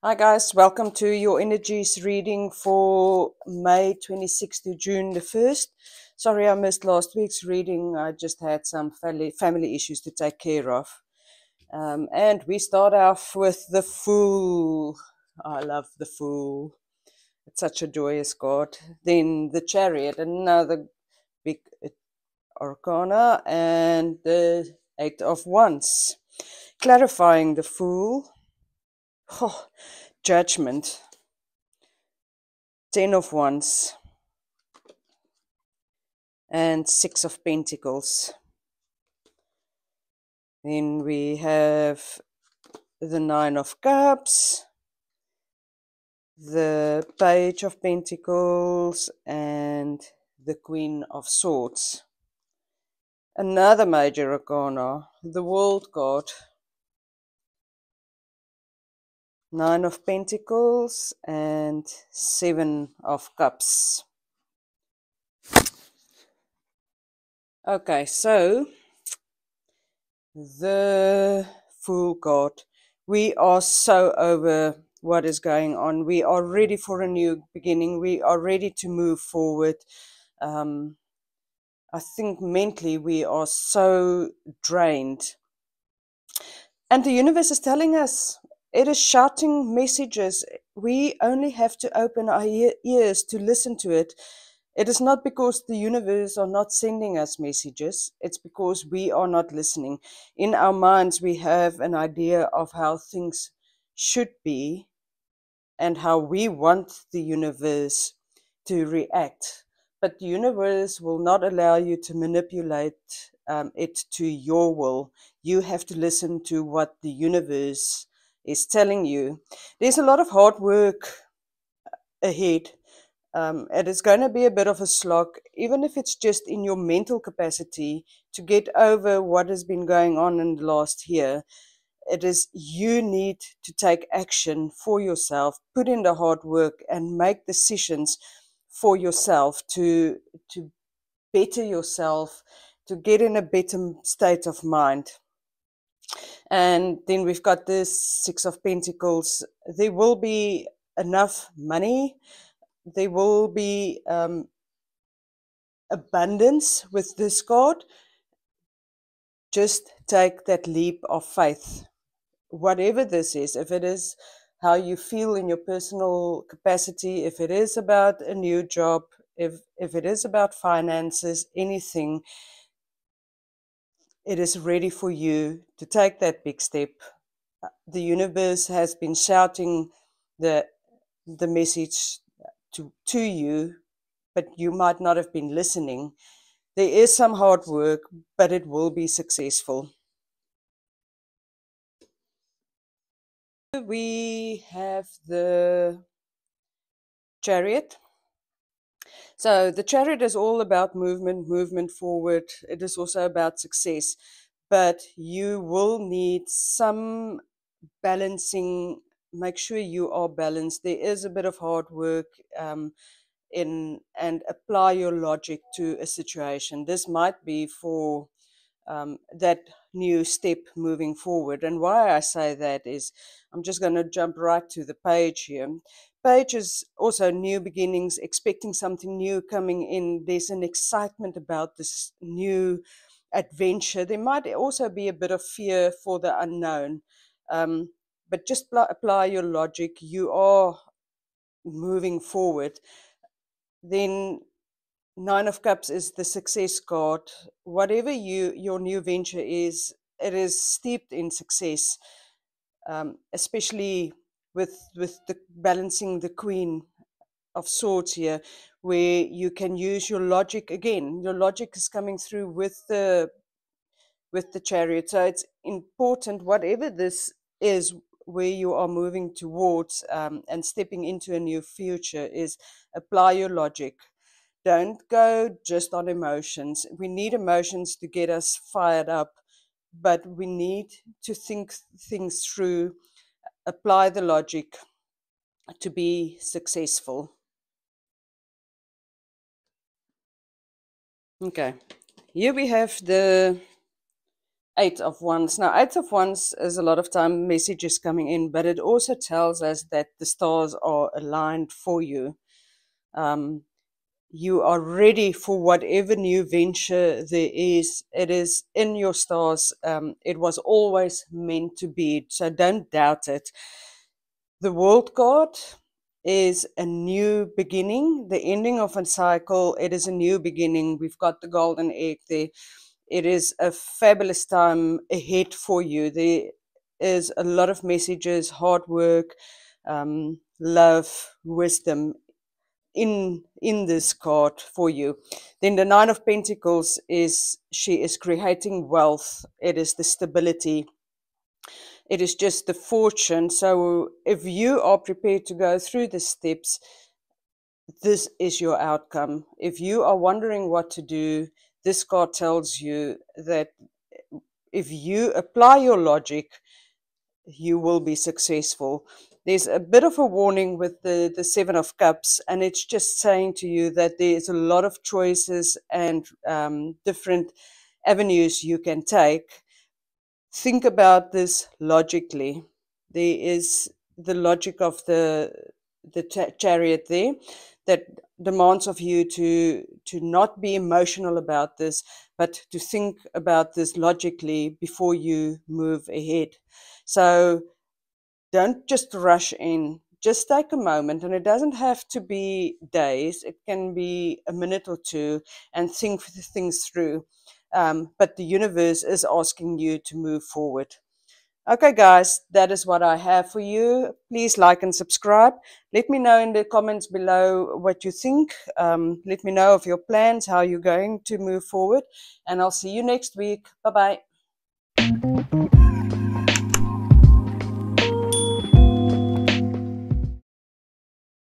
Hi guys, welcome to your energies reading for May 26th to June the 1st. Sorry I missed last week's reading. I just had some family issues to take care of. And we start off with the Fool. I love the Fool. It's such a joyous card. Then the Chariot, another big arcana, and the Eight of Wands. Clarifying the Fool. Oh, Judgment. 10 of Wands. And Six of Pentacles. Then we have the Nine of Cups, the Page of Pentacles, and the Queen of Swords. Another major arcana, the World card. Nine of Pentacles and Seven of Cups. Okay, so the Fool card. We are so over what is going on. We are ready for a new beginning. We are ready to move forward. I think mentally we are so drained. And the universe is telling us, it is shouting messages. We only have to open our ears to listen to it. It is not because the universe are not sending us messages. It's because we are not listening. In our minds, we have an idea of how things should be and how we want the universe to react. But the universe will not allow you to manipulate it to your will. You have to listen to what the universe is telling you. There's a lot of hard work ahead. It is going to be a bit of a slog, even if it's just in your mental capacity to get over what has been going on in the last year. It is you need to take action for yourself, put in the hard work, and make decisions for yourself to better yourself, to get in a better state of mind. And then we've got this Six of Pentacles. There will be enough money. There will be abundance with this card. Just take that leap of faith. Whatever this is, if it is how you feel in your personal capacity, if it is about a new job, if it is about finances, anything, it is ready for you to take that big step. The universe has been shouting the message to you, but you might not have been listening. There is some hard work, but it will be successful. We have the Chariot. So the Chariot is all about movement forward. It is also about success, but you will need some balancing. Make sure you are balanced. There is a bit of hard work and apply your logic to a situation. This might be for that new step moving forward. And why I say that is, I'm just going to jump right to the page here. Page is also new beginnings, expecting something new coming in. There's an excitement about this new adventure. There might also be a bit of fear for the unknown. But just apply your logic. You are moving forward. Then Nine of Cups is the success card. Whatever your new venture is, it is steeped in success, especially with the balancing the Queen of Swords here, where you can use your logic again. Your logic is coming through with the Chariot. So it's important, whatever this is, where you are moving towards and stepping into a new future, is apply your logic. Don't go just on emotions. We need emotions to get us fired up, but we need to think things through, apply the logic to be successful. Okay, here we have the Eight of Wands. Now, Eight of Wands is a lot of time messages coming in, but it also tells us that the stars are aligned for you. You are ready for whatever new venture there is. It is in your stars. It was always meant to be. So don't doubt it. The World card is a new beginning, the ending of a cycle. It is a new beginning. We've got the golden egg there. It is a fabulous time ahead for you. There is a lot of messages, hard work, love, wisdom in this card for you. Then the Nine of Pentacles is, she is creating wealth. It is the stability. It is just the fortune. So if you are prepared to go through the steps, this is your outcome. If you are wondering what to do, this card tells you that if you apply your logic, you will be successful. There's a bit of a warning with the Seven of Cups, and it's just saying to you that there's a lot of choices and different avenues you can take. Think about this logically. There is the logic of the Chariot there that demands of you to not be emotional about this, but to think about this logically before you move ahead. So don't just rush in. Just take a moment, and it doesn't have to be days. It can be a minute or two, and think things through. But the universe is asking you to move forward. Okay, guys, that is what I have for you. Please like and subscribe. Let me know in the comments below what you think. Let me know of your plans, how you're going to move forward. And I'll see you next week. Bye-bye.